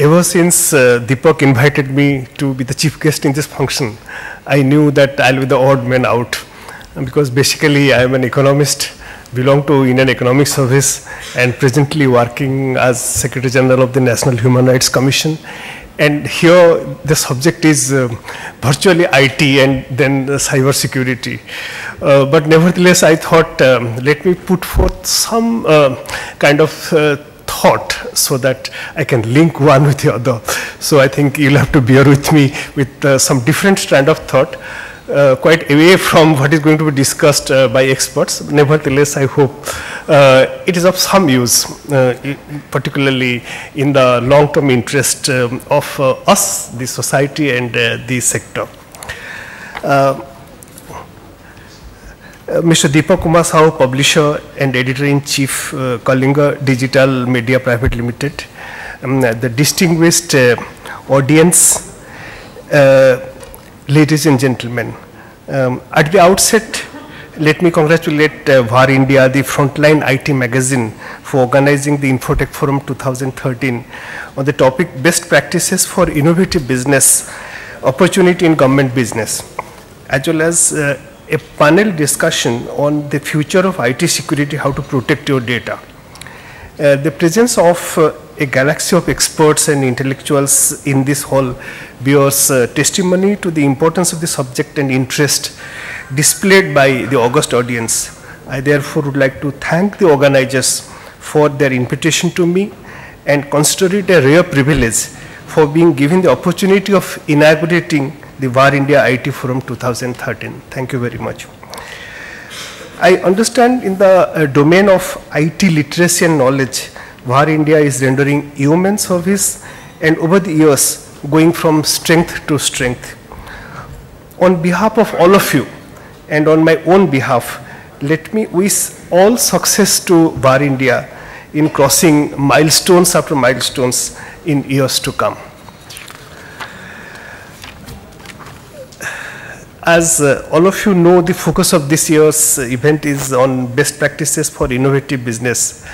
Ever since Deepak invited me to be the chief guest in this function, I knew that I'll be the odd man out, because basically I am an economist, belong to Indian Economic Service, and presently working as Secretary General of the National Human Rights Commission. And here the subject is virtually IT and then cyber security. But nevertheless, I thought let me put forth some kind of thought so that I can link one with the other. So I think you'll have to bear with me with some different strand of thought, quite away from what is going to be discussed by experts. Nevertheless, I hope it is of some use, particularly in the long-term interest of us, the society, and the sector. Mr. Deepak Kumar Sahu, publisher and editor-in-chief, Kalinga Digital Media Private Limited, the distinguished audience, ladies and gentlemen, at the outset, let me congratulate VAR India, the Frontline IT magazine, for organizing the Infotech Forum 2013 on the topic Best Practices for Innovative Business, Opportunity in Government Business, as well as a panel discussion on the future of IT security, how to protect your data. The presence of a galaxy of experts and intellectuals in this hall bears testimony to the importance of the subject and interest displayed by the august audience. I therefore would like to thank the organizers for their invitation to me and consider it a rare privilege for being given the opportunity of inaugurating the VAR India IT Forum 2013. Thank you very much. I understand in the domain of IT literacy and knowledge, VAR India is rendering immense service and over the years going from strength to strength. On behalf of all of you and on my own behalf, let me wish all success to VAR India in crossing milestones after milestones in years to come. As all of you know, the focus of this year's event is on best practices for innovative business.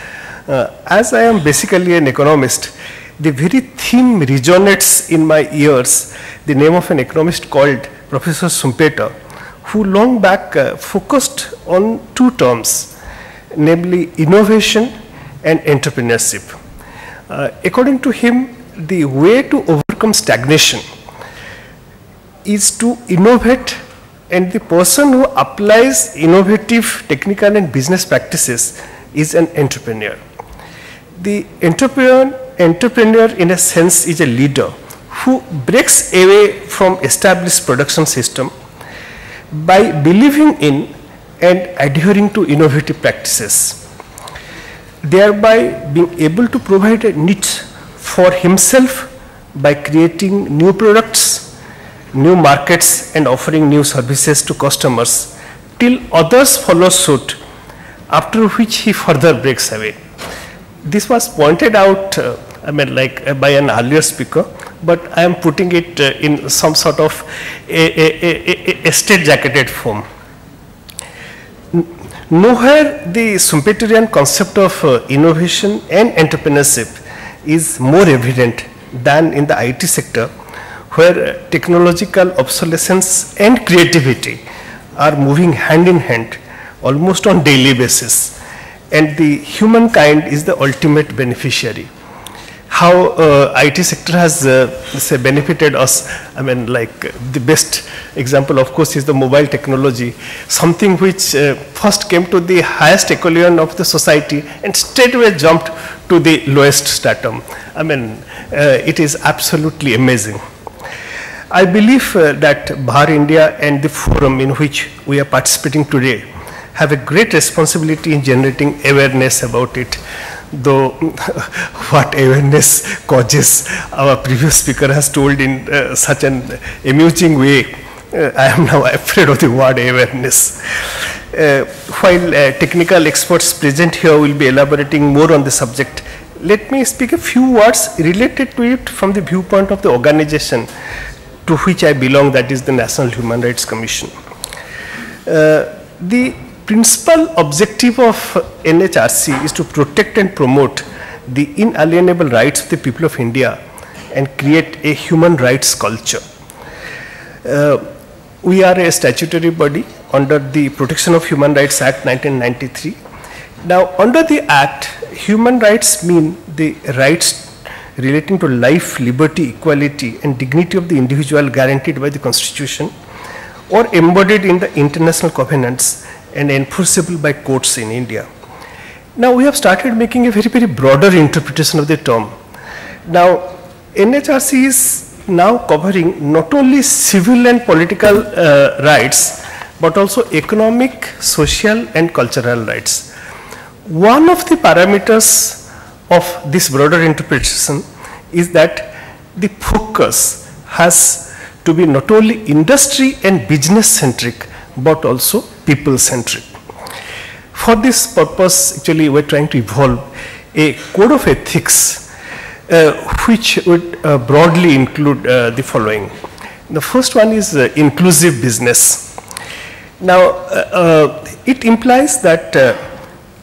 As I am basically an economist, the very theme resonates in my ears, the name of an economist called Professor Schumpeter, who long back focused on two terms, namely innovation and entrepreneurship. According to him, the way to overcome stagnation is to innovate, and the person who applies innovative technical and business practices is an entrepreneur. The entrepreneur in a sense is a leader who breaks away from established production system by believing in and adhering to innovative practices, thereby being able to provide a niche for himself by creating new products, new markets, and offering new services to customers till others follow suit, after which he further breaks away. This was pointed out by an earlier speaker, but I am putting it in some sort of a straight-jacketed form. Nowhere the Schumpeterian concept of innovation and entrepreneurship is more evident than in the IT sector, where technological obsolescence and creativity are moving hand in hand almost on daily basis, and the humankind is the ultimate beneficiary. How IT sector has say benefited us, the best example of course is the mobile technology, something which first came to the highest echelon of the society and straightway jumped to the lowest stratum. It is absolutely amazing. I believe that VAR India and the forum in which we are participating today have a great responsibility in generating awareness about it, though what awareness causes, our previous speaker has told in such an amusing way. I am now afraid of the word awareness. While technical experts present here will be elaborating more on the subject, let me speak a few words related to it from the viewpoint of the organization to which I belong, that is the National Human Rights Commission. The principal objective of NHRC is to protect and promote the inalienable rights of the people of India and create a human rights culture. We are a statutory body under the Protection of Human Rights Act 1993. Now, under the Act, human rights mean the rights relating to life, liberty, equality, and dignity of the individual guaranteed by the Constitution or embodied in the international covenants and enforceable by courts in India. Now, we have started making a very, very broader interpretation of the term. Now, NHRC is now covering not only civil and political rights, but also economic, social, and cultural rights. One of the parameters of this broader interpretation is that the focus has to be not only industry and business centric, but also people centric. For this purpose, actually, we're trying to evolve a code of ethics which would broadly include the following. The first one is inclusive business. Now, it implies that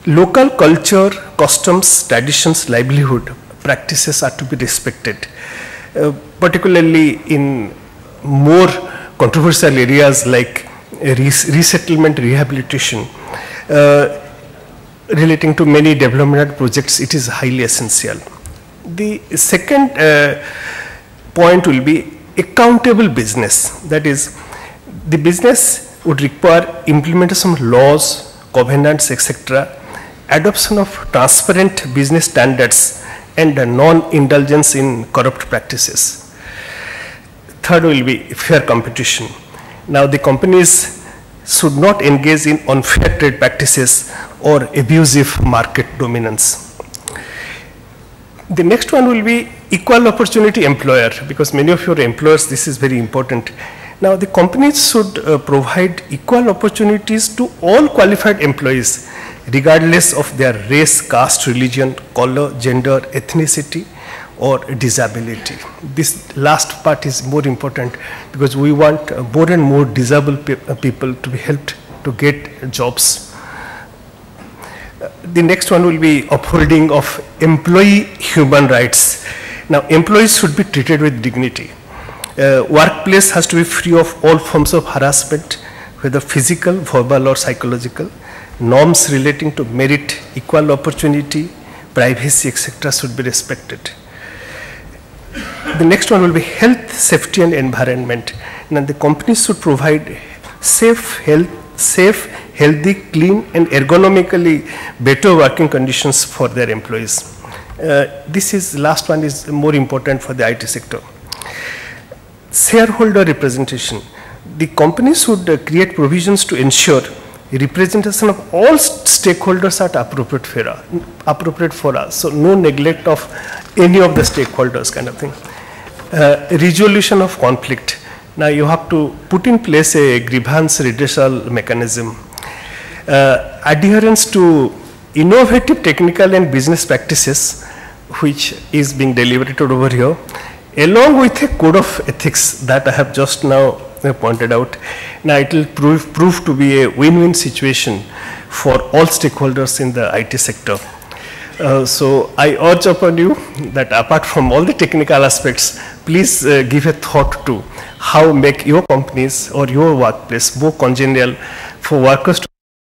local culture, customs, traditions, livelihood practices are to be respected, particularly in more controversial areas like resettlement, rehabilitation. Relating to many development projects, it is highly essential. The second point will be accountable business. That is, the business would require implementation of laws, covenants, etc., adoption of transparent business standards, and non-indulgence in corrupt practices. Third will be fair competition. Now, the companies should not engage in unfair trade practices or abusive market dominance. The next one will be equal opportunity employer, because many of your employers, this is very important. Now, the companies should provide equal opportunities to all qualified employees, regardless of their race, caste, religion, color, gender, ethnicity, or disability. This last part is more important because we want more and more disabled people to be helped to get jobs. The next one will be upholding of employee human rights. Now, employees should be treated with dignity. Workplace has to be free of all forms of harassment, whether physical, verbal, or psychological. Norms relating to merit, equal opportunity, privacy, etc. should be respected. The next one will be health, safety, and environment. Now, the companies should provide safe, healthy, clean, and ergonomically better working conditions for their employees. This last one is more important for the IT sector. Shareholder representation. The companies should create provisions to ensure representation of all stakeholders at appropriate fora. So no neglect of any of the stakeholders, kind of thing. Resolution of conflict. Now you have to put in place a grievance redressal mechanism. Adherence to innovative technical and business practices, which is being deliberated over here, along with a code of ethics that I have just now pointed out. Now it will prove to be a win-win situation for all stakeholders in the IT sector. So I urge upon you that apart from all the technical aspects, please give a thought to how make your companies or your workplace more congenial for workers to